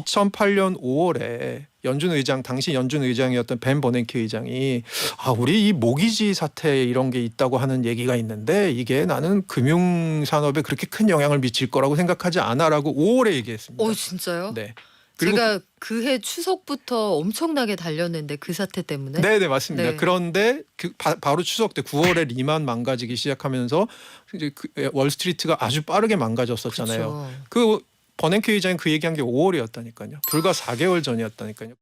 2008년 5월에 연준 의장, 당시 연준 의장이었던 벤 버냉키 의장이 우리 이 모기지 사태 이런 게 있다고 하는 얘기가 있는데 이게 나는 금융산업에 그렇게 큰 영향을 미칠 거라고 생각하지 않아라고 5월에 얘기했습니다. 진짜요? 네. 그리고 제가 그해 추석부터 엄청나게 달렸는데 그 사태 때문에. 네, 맞습니다. 네. 그런데 바로 추석 때 9월에 리만 망가지기 시작하면서 이제 월스트리트가 아주 빠르게 망가졌었잖아요. 그렇죠. 그 버냉키 의장이 그 얘기한 게 5월이었다니까요. 불과 4개월 전이었다니까요.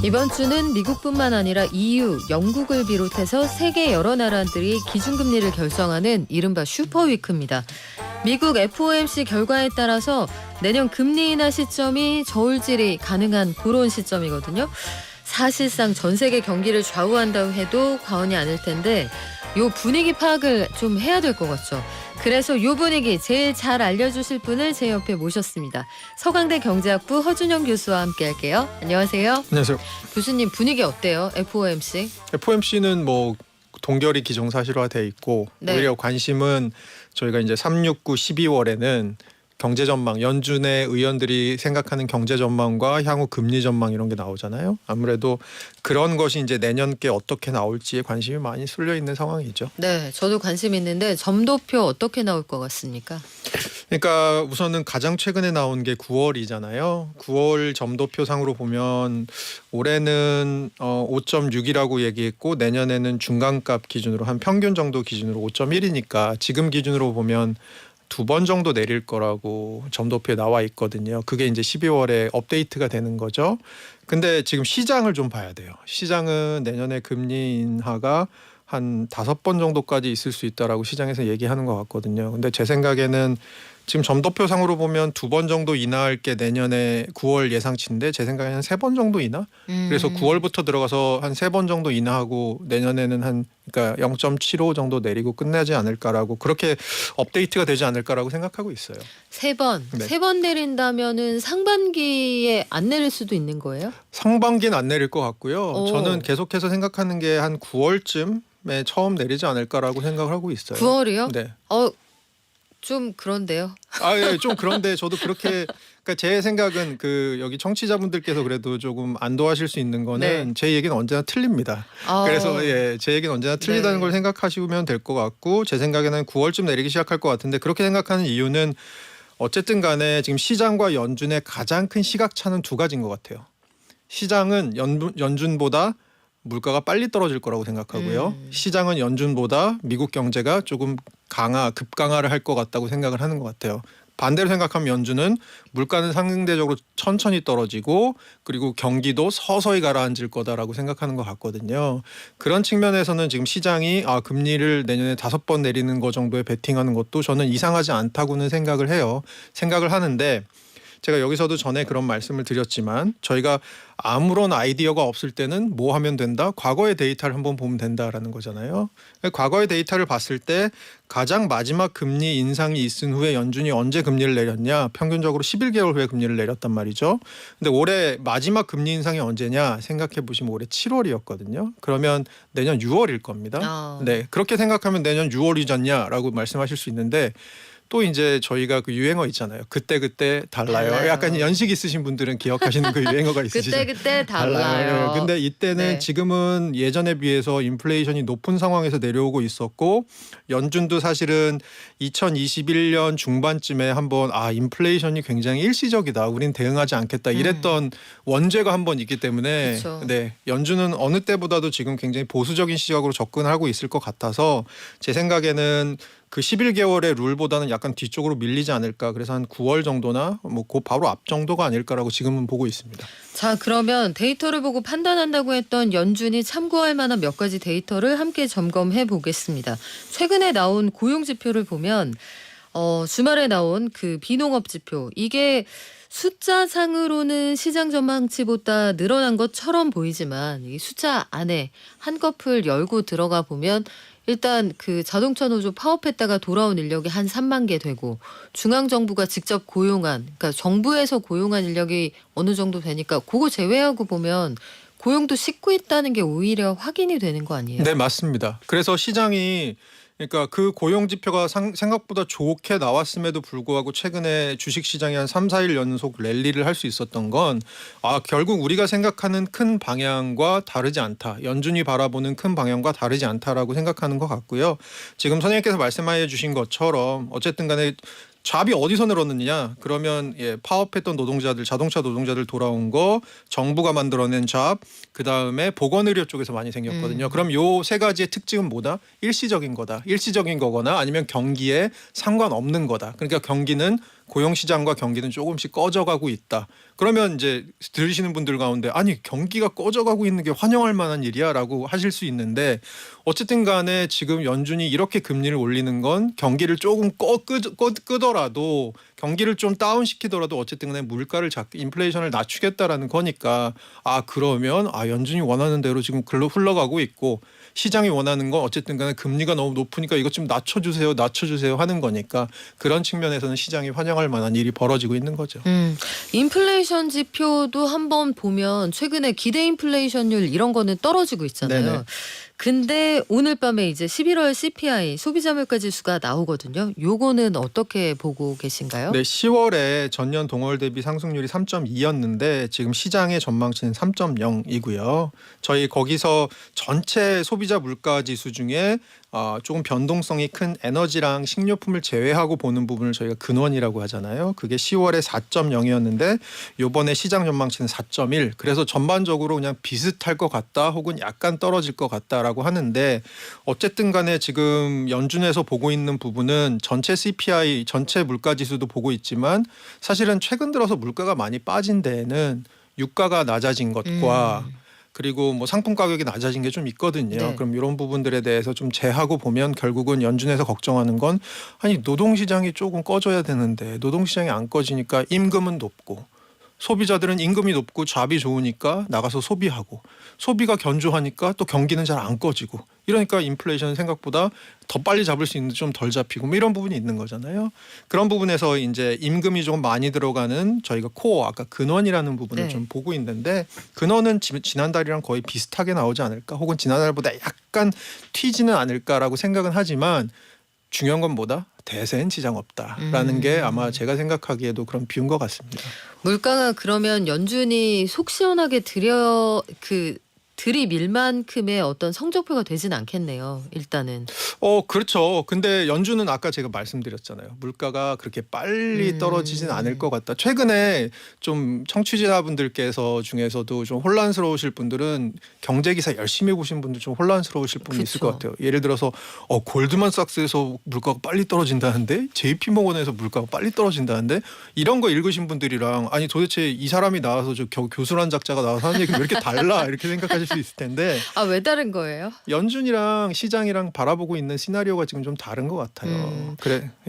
이번 주는 미국뿐만 아니라 EU, 영국을 비롯해서 세계 여러 나라들이 기준금리를 결정하는 이른바 슈퍼위크입니다. 미국 FOMC 결과에 따라서 내년 금리 인하 시점이 저울질이 가능한 그런 시점이거든요. 사실상 전 세계 경기를 좌우한다고 해도 과언이 아닐 텐데 요 분위기 파악을 좀 해야 될 것 같죠. 그래서 요 분위기 제일 잘 알려주실 분을 제 옆에 모셨습니다. 서강대 경제학부 허준영 교수와 함께할게요. 안녕하세요. 안녕하세요. 교수님 분위기 어때요? FOMC? FOMC는 뭐 동결이 기정사실화돼 있고 네. 오히려 관심은 저희가 이제 369 12월에는 경제 전망, 연준의 의원들이 생각하는 경제 전망과 향후 금리 전망 이런 게 나오잖아요. 아무래도 그런 것이 이제 내년께 어떻게 나올지에 관심이 많이 쏠려 있는 상황이죠. 네, 저도 관심 있는데 점도표 어떻게 나올 것 같습니까? 그러니까 우선은 가장 최근에 나온 게 9월이잖아요. 9월 점도표 상으로 보면 올해는 5.6이라고 얘기했고 내년에는 중간값 기준으로 한 평균 정도 기준으로 5.1이니까 지금 기준으로 보면 2번 정도 내릴 거라고 점도표에 나와 있거든요. 그게 이제 12월에 업데이트가 되는 거죠. 근데 지금 시장을 좀 봐야 돼요. 시장은 내년에 금리 인하가 한 5번 정도까지 있을 수 있다라고 시장에서 얘기하는 것 같거든요. 근데 제 생각에는 지금 점도표 상으로 보면 2번 정도 인하할 게 내년에 9월 예상치인데 제 생각에는 한 3번 정도 인하? 그래서 9월부터 들어가서 한 3번 정도 인하하고 내년에는 그러니까 0.75 정도 내리고 끝내지 않을까라고 그렇게 업데이트가 되지 않을까라고 생각하고 있어요. 3번. 네. 3번 내린다면은 상반기에 안 내릴 수도 있는 거예요? 상반기는 안 내릴 것 같고요. 오. 저는 계속해서 생각하는 게 한 9월쯤에 처음 내리지 않을까라고 생각을 하고 있어요. 9월이요? 네. 좀 그런데요. 예, 좀 그런데 저도 그렇게 그러니까 제 생각은 여기 청취자분들께서 그래도 조금 안도하실 수 있는 거는 네. 제 얘기는 언제나 틀립니다. 그래서 제 얘기는 언제나 틀리다는 네. 걸 생각하시면 될 것 같고 제 생각에는 9월쯤 내리기 시작할 것 같은데 그렇게 생각하는 이유는 어쨌든 간에 지금 시장과 연준의 가장 큰 시각차는 두 가지인 것 같아요. 시장은 연준보다 물가가 빨리 떨어질 거라고 생각하고요. 시장은 연준보다 미국 경제가 조금 급강하를 할 것 같다고 생각을 하는 것 같아요. 반대로 생각하면 연준은 물가는 상대적으로 천천히 떨어지고 그리고 경기도 서서히 가라앉을 거다라고 생각하는 것 같거든요. 그런 측면에서는 지금 시장이 금리를 내년에 5번 내리는 거 정도에 베팅하는 것도 저는 이상하지 않다고는 생각을 해요. 생각을 하는데 제가 여기서도 전에 그런 말씀을 드렸지만 저희가 아무런 아이디어가 없을 때는 뭐 하면 된다? 과거의 데이터를 한번 보면 된다라는 거잖아요. 과거의 데이터를 봤을 때 가장 마지막 금리 인상이 있은 후에 연준이 언제 금리를 내렸냐? 평균적으로 11개월 후에 금리를 내렸단 말이죠. 근데 올해 마지막 금리 인상이 언제냐? 생각해 보시면 올해 7월이었거든요. 그러면 내년 6월일 겁니다. 네, 그렇게 생각하면 내년 6월이잖냐라고 말씀하실 수 있는데 또 이제 저희가 그 유행어 있잖아요. 그때 달라요. 약간 연식 있으신 분들은 기억하시는 그 유행어가 있으시죠. 그때 달라요. 근데 이때는 네. 지금은 예전에 비해서 인플레이션이 높은 상황에서 내려오고 있었고 연준도 사실은 2021년 중반쯤에 한번 인플레이션이 굉장히 일시적이다. 우린 대응하지 않겠다. 이랬던 원죄가 한번 있기 때문에 그쵸. 네, 연준은 어느 때보다도 지금 굉장히 보수적인 시각으로 접근하고 있을 것 같아서 제 생각에는 그 11개월의 룰보다는 약간 뒤쪽으로 밀리지 않을까. 그래서 한 9월 정도나 그 바로 앞 정도가 아닐까라고 지금은 보고 있습니다. 자, 그러면 데이터를 보고 판단한다고 했던 연준이 참고할 만한 몇 가지 데이터를 함께 점검해 보겠습니다. 최근에 나온 고용 지표를 보면 주말에 나온 그 비농업 지표 이게 숫자상으로는 시장 전망치보다 늘어난 것처럼 보이지만 이 숫자 안에 한꺼풀 열고 들어가 보면 일단 그 자동차 노조 파업했다가 돌아온 인력이 한 3만 개 되고 중앙정부가 직접 고용한 그러니까 정부에서 고용한 인력이 어느 정도 되니까 그거 제외하고 보면 고용도 싣고 있다는 게 오히려 확인이 되는 거 아니에요? 네, 맞습니다. 그래서 시장이 그러니까 그 고용 지표가 생각보다 좋게 나왔음에도 불구하고 최근에 주식 시장이 한 3, 4일 연속 랠리를 할 수 있었던 건 결국 우리가 생각하는 큰 방향과 다르지 않다. 연준이 바라보는 큰 방향과 다르지 않다라고 생각하는 것 같고요. 지금 선생님께서 말씀해 주신 것처럼 어쨌든 간에 잡이 어디서 늘었느냐? 그러면 파업했던 노동자들, 자동차 노동자들 돌아온 거, 정부가 만들어낸 잡, 그 다음에 보건의료 쪽에서 많이 생겼거든요. 그럼 요 세 가지의 특징은 뭐다? 일시적인 거다. 일시적인 거거나 아니면 경기에 상관없는 거다. 그러니까 경기는 고용시장과 경기는 조금씩 꺼져가고 있다. 그러면 이제 들으시는 분들 가운데 아니 경기가 꺼져가고 있는 게 환영할 만한 일이야라고 하실 수 있는데 어쨌든 간에 지금 연준이 이렇게 금리를 올리는 건 경기를 조금 끄더라도 경기를 좀 다운시키더라도 어쨌든 간에 물가를 인플레이션을 낮추겠다라는 거니까 그러면 연준이 원하는 대로 지금 글로 흘러가고 있고 시장이 원하는 건 어쨌든 간에 금리가 너무 높으니까 이것 좀 낮춰주세요 하는 거니까 그런 측면에서는 시장이 환영할 만한 일이 벌어지고 있는 거죠. 인플레이션 지표도 한번 보면 최근에 기대 인플레이션율 이런 거는 떨어지고 있잖아요. 네네. 근데 오늘 밤에 이제 11월 CPI 소비자 물가 지수가 나오거든요. 요거는 어떻게 보고 계신가요? 네, 10월에 전년 동월 대비 상승률이 3.2였는데 지금 시장의 전망치는 3.0이고요. 저희 거기서 전체 소비자 물가 지수 중에 조금 변동성이 큰 에너지랑 식료품을 제외하고 보는 부분을 저희가 근원이라고 하잖아요. 그게 10월에 4.0이었는데 요번에 시장 전망치는 4.1. 그래서 전반적으로 그냥 비슷할 것 같다 혹은 약간 떨어질 것 같다라고 하는데 어쨌든 간에 지금 연준에서 보고 있는 부분은 전체 CPI, 전체 물가 지수도 보고 있지만 사실은 최근 들어서 물가가 많이 빠진 데에는 유가가 낮아진 것과 그리고 뭐 상품 가격이 낮아진 게 좀 있거든요. 네. 그럼 이런 부분들에 대해서 좀 제하고 보면 결국은 연준에서 걱정하는 건 노동시장이 조금 꺼져야 되는데 노동시장이 안 꺼지니까 임금은 높고 소비자들은 임금이 높고 잡이 좋으니까 나가서 소비하고 소비가 견조하니까 또 경기는 잘 안 꺼지고 이러니까 인플레이션은 생각보다 더 빨리 잡을 수 있는데 좀 덜 잡히고 뭐 이런 부분이 있는 거잖아요. 그런 부분에서 이제 임금이 조금 많이 들어가는 저희가 코어 아까 근원이라는 부분을 네. 좀 보고 있는데 근원은 지난달이랑 거의 비슷하게 나오지 않을까 혹은 지난달보다 약간 튀지는 않을까라고 생각은 하지만 중요한 건 뭐다? 대세는 지장 없다라는 게 아마 제가 생각하기에도 그런 비유인 것 같습니다. 물가가 그러면 연준이 속 시원하게 들이밀 만큼의 어떤 성적표가 되진 않겠네요. 일단은. 그렇죠. 근데 연준은 아까 제가 말씀드렸잖아요. 물가가 그렇게 빨리 떨어지진 않을 것 같다. 최근에 좀 청취자분들께서 중에서도 좀 혼란스러우실 분들은 경제기사 열심히 보신 분들 좀 혼란스러우실 분이 있을 것 같아요. 예를 들어서 골드만삭스에서 물가가 빨리 떨어진다는데 JP모건에서 물가가 빨리 떨어진다는데 이런 거 읽으신 분들이랑 도대체 이 사람이 나와서 교수란 작자가 나와서 하는 얘기 왜 이렇게 달라 이렇게 생각하실 수 있을 텐데 왜 다른 거예요? 연준이랑 시장이랑 바라보고 있는 시나리오가 지금 좀 다른 것 같아요.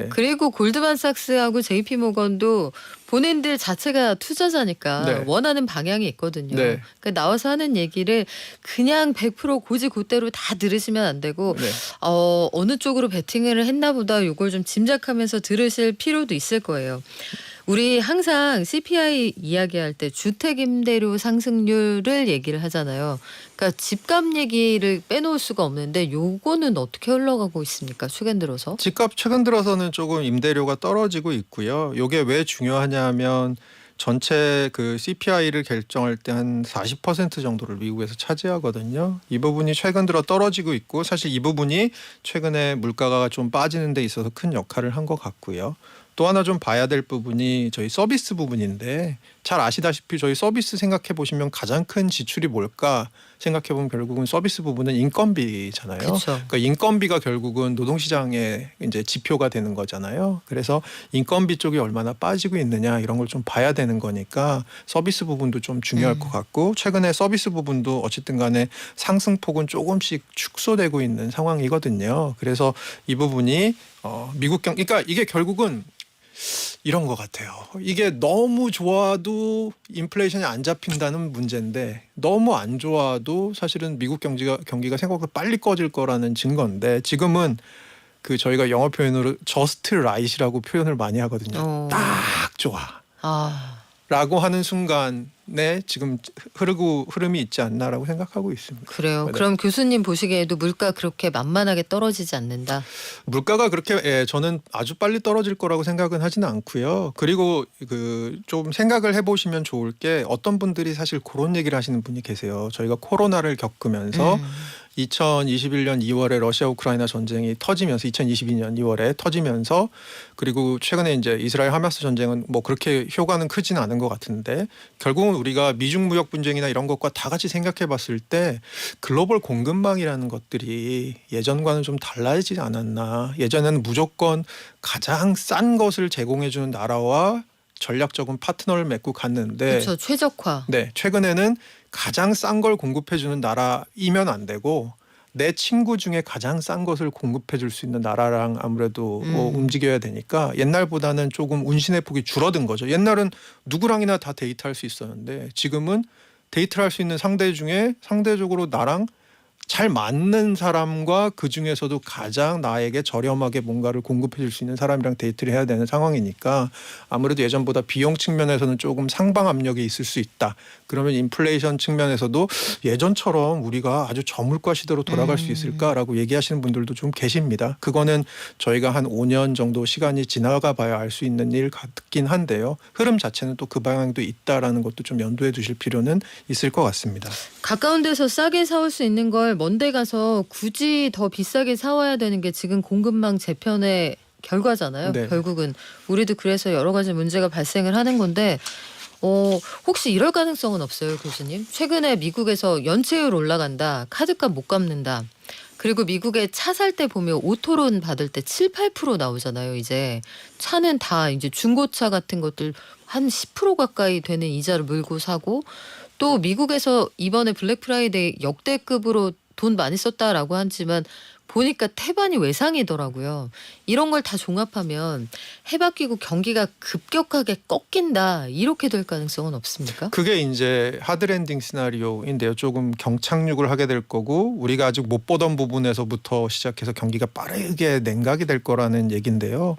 그리고 골드만삭스하고 JP모건도 본인들 자체가 투자자니까 네. 원하는 방향이 있거든요. 네. 그러니까 나와서 하는 얘기를 그냥 100% 고지고대로 다 들으시면 안 되고 네. 어느 쪽으로 베팅을 했나 보다 요걸 좀 짐작하면서 들으실 필요도 있을 거예요. 우리 항상 CPI 이야기할 때 주택 임대료 상승률을 얘기를 하잖아요. 그러니까 집값 얘기를 빼놓을 수가 없는데 요거는 어떻게 흘러가고 있습니까? 최근 들어서? 집값 최근 들어서는 조금 임대료가 떨어지고 있고요. 이게 왜 중요하냐면 전체 그 CPI를 결정할 때 한 40% 정도를 미국에서 차지하거든요. 이 부분이 최근 들어 떨어지고 있고 사실 이 부분이 최근에 물가가 좀 빠지는 데 있어서 큰 역할을 한 것 같고요. 또 하나 좀 봐야 될 부분이 저희 서비스 부분인데 잘 아시다시피 저희 서비스 생각해 보시면 가장 큰 지출이 뭘까 생각해 보면 결국은 서비스 부분은 인건비잖아요. 그쵸. 그러니까 인건비가 결국은 노동시장의 이제 지표가 되는 거잖아요. 그래서 인건비 쪽이 얼마나 빠지고 있느냐 이런 걸 좀 봐야 되는 거니까 서비스 부분도 좀 중요할 것 같고 최근에 서비스 부분도 어쨌든 간에 상승폭은 조금씩 축소되고 있는 상황이거든요. 그래서 이 부분이 그러니까 이게 결국은 이런 것 같아요. 이게 너무 좋아도 인플레이션이 안 잡힌다는 문제인데 너무 안 좋아도 사실은 미국 경기가 생각보다 빨리 꺼질 거라는 증거인데 지금은 저희가 영어 표현으로 just right이라고 표현을 많이 하거든요. 딱 좋아. 라고 하는 순간에 지금 흐름이 있지 않나라고 생각하고 있습니다. 그래요. 네. 그럼 교수님 보시기에도 물가 그렇게 만만하게 떨어지지 않는다. 물가가 그렇게 저는 아주 빨리 떨어질 거라고 생각은 하지는 않고요. 그리고 좀 생각을 해보시면 좋을 게 어떤 분들이 사실 그런 얘기를 하시는 분이 계세요. 저희가 코로나를 겪으면서 2021년 2월에 러시아 우크라이나 전쟁이 터지면서 2022년 2월에 터지면서 그리고 최근에 이제 이스라엘 하마스 전쟁은 뭐 그렇게 효과는 크지는 않은 것 같은데 결국은 우리가 미중 무역 분쟁이나 이런 것과 다 같이 생각해 봤을 때 글로벌 공급망이라는 것들이 예전과는 좀 달라지지 않았나. 예전에는 무조건 가장 싼 것을 제공해 주는 나라와 전략적인 파트너를 맺고 갔는데 그렇죠. 최적화. 네, 최근에는 가장 싼 걸 공급해 주는 나라이면 안 되고 내 친구 중에 가장 싼 것을 공급해 줄 수 있는 나라랑 아무래도 움직여야 되니까 옛날보다는 조금 운신의 폭이 줄어든 거죠. 옛날은 누구랑이나 다 데이트할 수 있었는데 지금은 데이트를 할 수 있는 상대 중에 상대적으로 나랑 잘 맞는 사람과 그 중에서도 가장 나에게 저렴하게 뭔가를 공급해 줄 수 있는 사람이랑 데이트를 해야 되는 상황이니까 아무래도 예전보다 비용 측면에서는 조금 상방 압력이 있을 수 있다. 그러면 인플레이션 측면에서도 예전처럼 우리가 아주 저물가 시대로 돌아갈 수 있을까라고 얘기하시는 분들도 좀 계십니다. 그거는 저희가 한 5년 정도 시간이 지나가 봐야 알 수 있는 일 같긴 한데요. 흐름 자체는 또 그 방향도 있다라는 것도 좀 연도해 두실 필요는 있을 것 같습니다. 가까운 데서 싸게 사올 수 있는 걸 먼데 가서 굳이 더 비싸게 사와야 되는 게 지금 공급망 재편의 결과잖아요. 네. 결국은 우리도 그래서 여러 가지 문제가 발생을 하는 건데 혹시 이럴 가능성은 없어요, 교수님? 최근에 미국에서 연체율 올라간다, 카드값 못 갚는다. 그리고 미국에 차 살 때 보면 오토론 받을 때 7, 8% 나오잖아요. 이제 차는 다 이제 중고차 같은 것들 한 10% 가까이 되는 이자를 물고 사고 또 미국에서 이번에 블랙 프라이데이 역대급으로 돈 많이 썼다라고 하지만 보니까 태반이 외상이더라고요. 이런 걸 다 종합하면 해바뀌고 경기가 급격하게 꺾인다 이렇게 될 가능성은 없습니까? 그게 이제 하드랜딩 시나리오인데요. 조금 경착륙을 하게 될 거고 우리가 아직 못 보던 부분에서부터 시작해서 경기가 빠르게 냉각이 될 거라는 얘기인데요.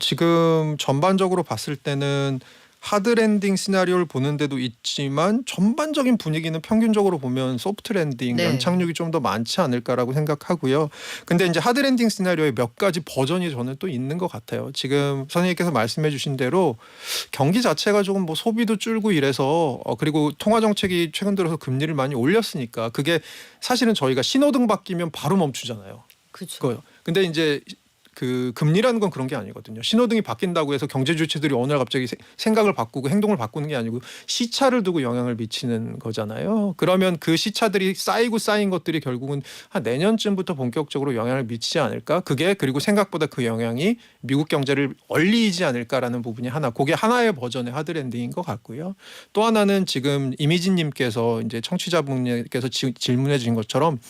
지금 전반적으로 봤을 때는 하드랜딩 시나리오를 보는 데도 있지만 전반적인 분위기는 평균적으로 보면 소프트 랜딩, 네. 연착륙이 좀 더 많지 않을까라고 생각하고요. 근데 이제 하드랜딩 시나리오의 몇 가지 버전이 저는 또 있는 것 같아요. 지금 선생님께서 말씀해 주신 대로 경기 자체가 조금 뭐 소비도 줄고 이래서 그리고 통화 정책이 최근 들어서 금리를 많이 올렸으니까 그게 사실은 저희가 신호등 바뀌면 바로 멈추잖아요. 그렇죠. 그거요. 근데 이제 그 금리라는 건 그런 게 아니거든요. 신호등이 바뀐다고 해서 경제 주체들이 어느 날 갑자기 생각을 바꾸고 행동을 바꾸는 게 아니고 시차를 두고 영향을 미치는 거잖아요. 그러면 그 시차들이 쌓인 것들이 결국은 한 내년쯤부터 본격적으로 영향을 미치지 않을까? 그게 그리고 생각보다 그 영향이 미국 경제를 얼리지 않을까라는 부분이 하나. 그게 하나의 버전의 하드랜딩인 것 같고요. 또 하나는 지금 이미진님께서 이제 청취자분께서 질문해 주신 것처럼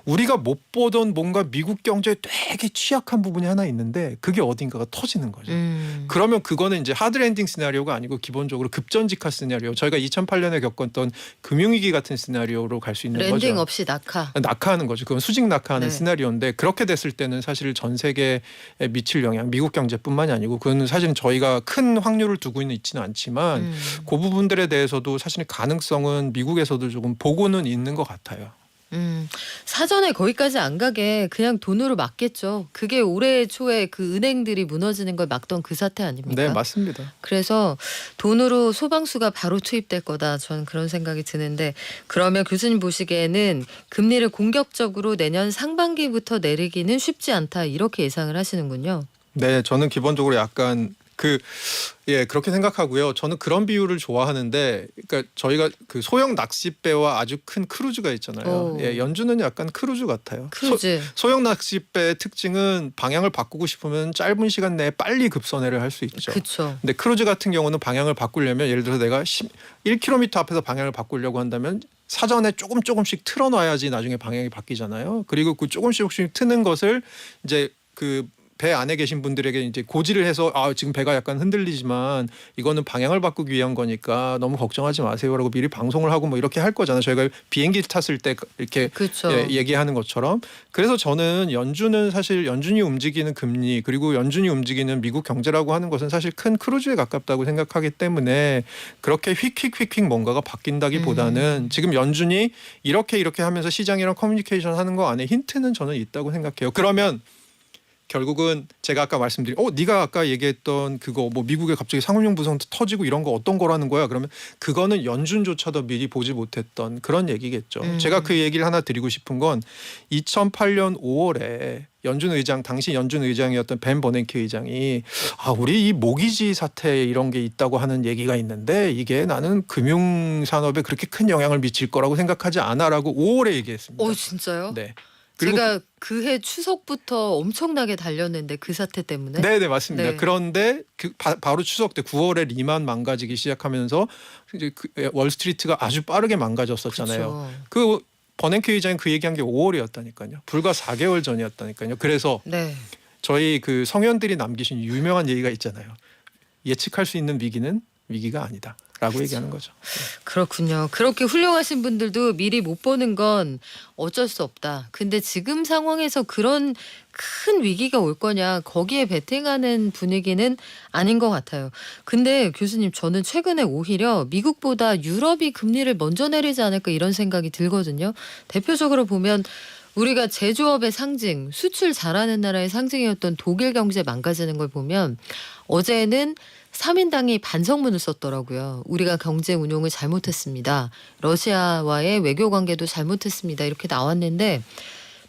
우리가 못 보던 뭔가 미국 경제에 되게 취약한 부분이 하나 있는데 그게 어딘가가 터지는 거죠. 그러면 그거는 이제 하드랜딩 시나리오가 아니고 기본적으로 급전직하 시나리오. 저희가 2008년에 겪었던 금융위기 같은 시나리오로 갈 수 있는 거죠. 랜딩 없이 낙하. 낙하하는 거죠. 그건 수직 낙하하는 네. 시나리오인데 그렇게 됐을 때는 사실 전 세계에 미칠 영향, 미국 경제뿐만이 아니고 그건 사실 저희가 큰 확률을 두고 있지는 않지만 그 부분들에 대해서도 사실 가능성은 미국에서도 조금 보고는 있는 것 같아요. 사전에 거기까지 안 가게 그냥 돈으로 막겠죠. 그게 올해 초에 그 은행들이 무너지는 걸 막던 그 사태 아닙니까? 네, 맞습니다. 그래서 돈으로 소방수가 바로 투입될 거다. 저는 그런 생각이 드는데 그러면 교수님 보시기에는 금리를 공격적으로 내년 상반기부터 내리기는 쉽지 않다. 이렇게 예상을 하시는군요. 네, 저는 기본적으로 약간 그렇게 생각하고요. 저는 그런 비유를 좋아하는데, 그러니까 저희가 그 소형 낚싯배와 아주 큰 크루즈가 있잖아요. 오. 예, 연주는 약간 크루즈 같아요. 크루즈. 소형 낚싯배의 특징은 방향을 바꾸고 싶으면 짧은 시간 내에 빨리 급선회를 할 수 있죠. 그렇죠. 근데 크루즈 같은 경우는 방향을 바꾸려면 예를 들어서 내가 1km 앞에서 방향을 바꾸려고 한다면 사전에 조금씩 틀어놔야지 나중에 방향이 바뀌잖아요. 그리고 그 조금씩 트는 것을 이제 그 배 안에 계신 분들에게 이제 고지를 해서 지금 배가 약간 흔들리지만 이거는 방향을 바꾸기 위한 거니까 너무 걱정하지 마세요라고 미리 방송을 하고 뭐 이렇게 할 거잖아요. 저희가 비행기 탔을 때 이렇게 그렇죠. 얘기하는 것처럼. 그래서 저는 연준은 사실 연준이 움직이는 금리 그리고 연준이 움직이는 미국 경제라고 하는 것은 사실 큰 크루즈에 가깝다고 생각하기 때문에 그렇게 휙휙휙휙 뭔가가 바뀐다기보다는 지금 연준이 이렇게 하면서 시장이랑 커뮤니케이션 하는 거 안에 힌트는 저는 있다고 생각해요. 그러면 결국은 제가 아까 말씀드린 네가 아까 얘기했던 그거 뭐 미국에 갑자기 상업용 부동 터지고 이런 거 어떤 거라는 거야? 그러면 그거는 연준조차도 미리 보지 못했던 그런 얘기겠죠. 제가 그 얘기를 하나 드리고 싶은 건 2008년 5월에 당시 연준 의장이었던 벤 버냉키 의장이 우리 이 모기지 사태 이런 게 있다고 하는 얘기가 있는데 이게 나는 금융산업에 그렇게 큰 영향을 미칠 거라고 생각하지 않아라고 5월에 얘기했습니다. 진짜요? 네. 그리고 제가 그해 추석부터 엄청나게 달렸는데 그 사태 때문에. 네, 맞습니다. 네. 그런데 바로 추석 때 9월에 리만 망가지기 시작하면서 이제 월스트리트가 아주 빠르게 망가졌었잖아요. 그렇죠. 그 버냉키 의장이 그 얘기한 게 5월이었다니까요. 불과 4개월 전이었다니까요. 그래서 네. 저희 그 성현들이 남기신 유명한 얘기가 있잖아요. 예측할 수 있는 위기는 위기가 아니다. 라고 얘기하는 거죠. 그렇군요. 그렇게 훌륭하신 분들도 미리 못 보는 건 어쩔 수 없다. 근데 지금 상황에서 그런 큰 위기가 올 거냐 거기에 베팅하는 분위기는 아닌 것 같아요. 근데 교수님 저는 최근에 오히려 미국보다 유럽이 금리를 먼저 내리지 않을까 이런 생각이 들거든요. 대표적으로 보면 우리가 제조업의 상징, 수출 잘하는 나라의 상징이었던 독일 경제 망가지는 걸 보면 어제는 3인당이 반성문을 썼더라고요. 우리가 경제 운용을 잘못했습니다. 러시아와의 외교 관계도 잘못했습니다. 이렇게 나왔는데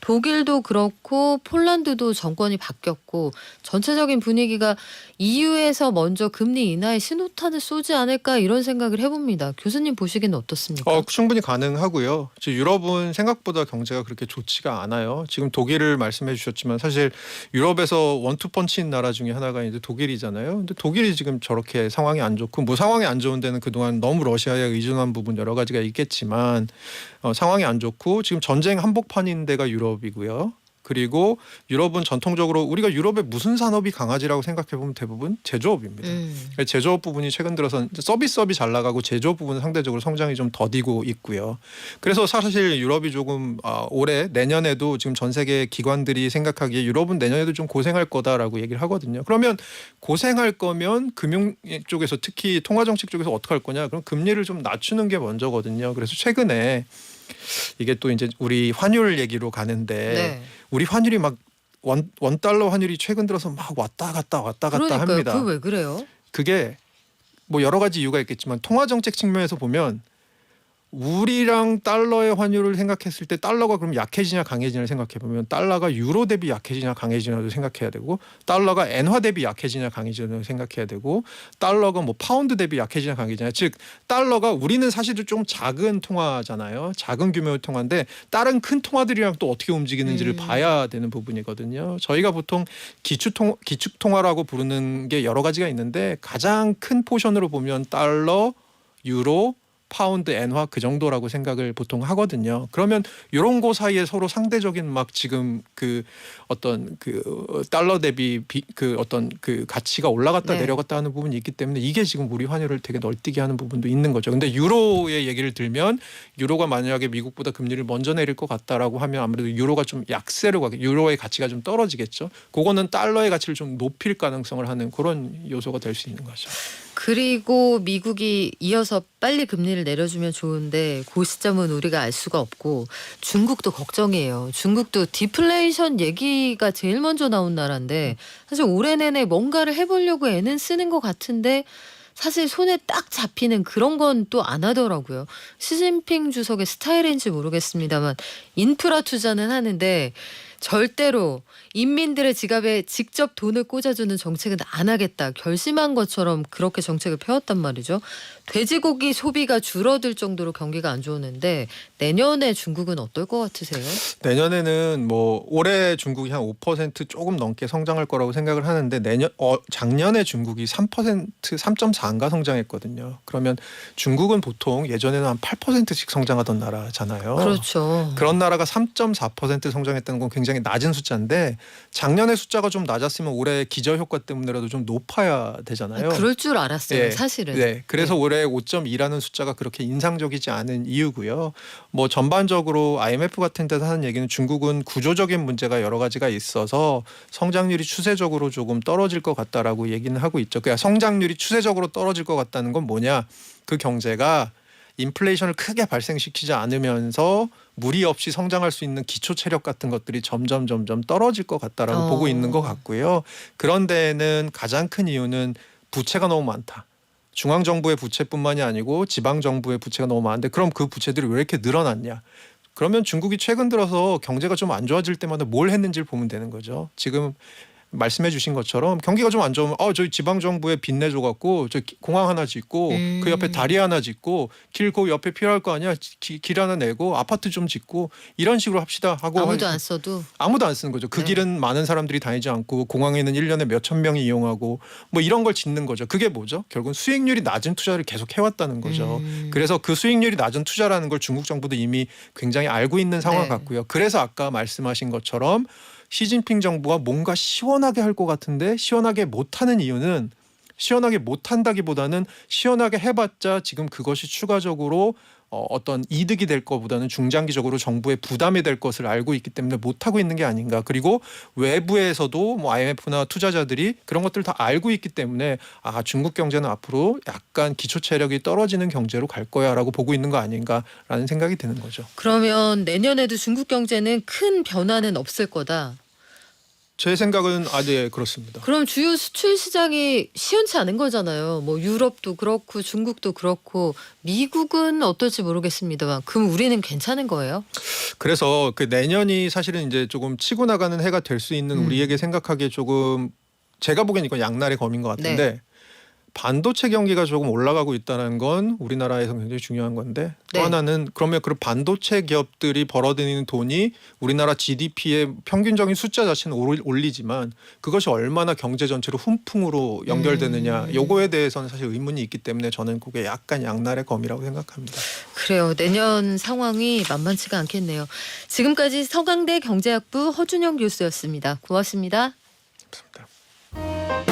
독일도 그렇고 폴란드도 정권이 바뀌었고 전체적인 분위기가 EU에서 먼저 금리 인하의 신호탄을 쏘지 않을까 이런 생각을 해봅니다. 교수님 보시기는 어떻습니까? 충분히 가능하고요. 유럽은 생각보다 경제가 그렇게 좋지가 않아요. 지금 독일을 말씀해 주셨지만 사실 유럽에서 원투펀치인 나라 중에 하나가 이제 독일이잖아요. 근데 독일이 지금 저렇게 상황이 안 좋고 뭐 상황이 안 좋은 데는 그동안 너무 러시아에 의존한 부분 여러 가지가 있겠지만 상황이 안 좋고 지금 전쟁 한복판인 데가 유럽이고요. 그리고 유럽은 전통적으로 우리가 유럽의 무슨 산업이 강하지라고 생각해 보면 대부분 제조업입니다. 제조업 부분이 최근 들어서 서비스업이 잘 나가고 제조업 부분은 상대적으로 성장이 좀 더디고 있고요. 그래서 사실 유럽이 조금 올해 내년에도 지금 전 세계 기관들이 생각하기에 유럽은 내년에도 좀 고생할 거다라고 얘기를 하거든요. 그러면 고생할 거면 금융 쪽에서 특히 통화정책 쪽에서 어떻게 할 거냐? 그럼 금리를 좀 낮추는 게 먼저거든요. 그래서 최근에 이게 또 이제 우리 환율 얘기로 가는데 네. 우리 환율이 막 원달러 환율이 최근 들어서 막 왔다 갔다 그러니까요. 합니다. 그거 왜 그래요? 그게 뭐 여러 가지 이유가 있겠지만 통화 정책 측면에서 보면 우리랑 달러의 환율을 생각했을 때 달러가 그럼 약해지냐 강해지냐 생각해 보면 달러가 유로 대비 약해지냐 강해지냐도 생각해야 되고 달러가 엔화 대비 약해지냐 강해지냐 생각해야 되고 달러가 뭐 파운드 대비 약해지냐 강해지냐 즉 달러가 우리는 사실은 좀 작은 통화잖아요. 작은 규모의 통화인데 다른 큰 통화들이랑 또 어떻게 움직이는지를 봐야 되는 부분이거든요. 저희가 보통 기축통화라고 부르는 게 여러 가지가 있는데 가장 큰 포션으로 보면 달러, 유로 파운드, 엔화 그 정도라고 생각을 보통 하거든요. 그러면 이런 거 사이에 서로 상대적인 막 지금 그 어떤 그 달러 대비 그 어떤 그 가치가 올라갔다 내려갔다 하는 부분이 있기 때문에 이게 지금 우리 환율을 되게 널뛰게 하는 부분도 있는 거죠. 근데 유로의 얘기를 들면 유로가 만약에 미국보다 금리를 먼저 내릴 것 같다라고 하면 아무래도 유로가 좀 약세로 가게 유로의 가치가 좀 떨어지겠죠. 그거는 달러의 가치를 좀 높일 가능성을 하는 그런 요소가 될 수 있는 거죠. 그리고 미국이 이어서 빨리 금리를 내려주면 좋은데 그 시점은 우리가 알 수가 없고 중국도 걱정이에요. 중국도 디플레이션 얘기가 제일 먼저 나온 나라인데 사실 올해 내내 뭔가를 해보려고 애는 쓰는 것 같은데 사실 손에 딱 잡히는 그런 건 또 안 하더라고요. 시진핑 주석의 스타일인지 모르겠습니다만 인프라 투자는 하는데 절대로 인민들의 지갑에 직접 돈을 꽂아주는 정책은 안 하겠다. 결심한 것처럼 그렇게 정책을 펴왔단 말이죠. 돼지고기 소비가 줄어들 정도로 경기가 안 좋은데 내년에 중국은 어떨 것 같으세요? 내년에는 뭐 올해 중국이 한 5% 조금 넘게 성장할 거라고 생각을 하는데 작년에 중국이 3.4인가 성장했거든요. 그러면 중국은 보통 예전에는 한 8%씩 성장하던 나라잖아요. 그렇죠. 그런 나라가 3.4% 성장했다는 건 굉장히 굉장히 낮은 숫자인데 작년에 숫자가 좀 낮았으면 올해 기저 효과 때문에라도 좀 높아야 되잖아요. 그럴 줄 알았어요. 예. 사실은. 네, 그래서 네. 올해 5.2라는 숫자가 그렇게 인상적이지 않은 이유고요. 뭐 전반적으로 IMF 같은 데서 하는 얘기는 중국은 구조적인 문제가 여러 가지가 있어서 성장률이 추세적으로 조금 떨어질 것 같다라고 얘기는 하고 있죠. 그러니까 성장률이 추세적으로 떨어질 것 같다는 건 뭐냐? 그 경제가 인플레이션을 크게 발생시키지 않으면서 무리 없이 성장할 수 있는 기초 체력 같은 것들이 점점 떨어질 것 같다라고 보고 있는 것 같고요. 그런 데에는 가장 큰 이유는 부채가 너무 많다. 중앙 정부의 부채뿐만이 아니고 지방 정부의 부채가 너무 많은데 그럼 그 부채들이 왜 이렇게 늘어났냐? 그러면 중국이 최근 들어서 경제가 좀 안 좋아질 때마다 뭘 했는지를 보면 되는 거죠. 지금 말씀해 주신 것처럼 경기가 좀 안 좋으면 저희 지방 정부에 빚 내줘 갖고 저 공항 하나 짓고 그 옆에 다리 하나 짓고 길 그 옆에 필요할 거 아니야. 길 하나 내고 아파트 좀 짓고 이런 식으로 합시다 하고 아무도 안 써도 아무도 안 쓰는 거죠. 그 네. 길은 많은 사람들이 다니지 않고 공항에는 1년에 몇천 명이 이용하고 뭐 이런 걸 짓는 거죠. 그게 뭐죠? 결국은 수익률이 낮은 투자를 계속 해왔다는 거죠. 그래서 그 수익률이 낮은 투자라는 걸 중국 정부도 이미 굉장히 알고 있는 상황 네. 같고요. 그래서 아까 말씀하신 것처럼 시진핑 정부가 뭔가 시원하게 할 것 같은데 시원하게 못하는 이유는 시원하게 못한다기보다는 시원하게 해봤자 지금 그것이 추가적으로 어떤 이득이 될 것보다는 중장기적으로 정부의 부담이 될 것을 알고 있기 때문에 못하고 있는 게 아닌가. 그리고 외부에서도 뭐 IMF나 투자자들이 그런 것들을 다 알고 있기 때문에 중국 경제는 앞으로 약간 기초 체력이 떨어지는 경제로 갈 거야라고 보고 있는 거 아닌가라는 생각이 드는 거죠. 그러면 내년에도 중국 경제는 큰 변화는 없을 거다. 제 생각은 네, 그렇습니다. 그럼 주요 수출 시장이 시원치 않은 거잖아요. 뭐 유럽도 그렇고 중국도 그렇고 미국은 어떨지 모르겠습니다만 그럼 우리는 괜찮은 거예요? 그래서 그 내년이 사실은 이제 조금 치고 나가는 해가 될 수 있는 우리에게 생각하기에 조금 제가 보기엔 이건 양날의 검인 것 같은데 반도체 경기가 조금 올라가고 있다는 건 우리나라에서 굉장히 중요한 건데 또 네. 하나는 그러면 그 반도체 기업들이 벌어들이는 돈이 우리나라 GDP의 평균적인 숫자 자체는 올리지만 그것이 얼마나 경제 전체로 훈풍으로 연결되느냐 요거에 대해서는 사실 의문이 있기 때문에 저는 그게 약간 양날의 검이라고 생각합니다. 그래요. 내년 상황이 만만치가 않겠네요. 지금까지 서강대 경제학부 허준영 교수였습니다. 고맙습니다. 감사합니다.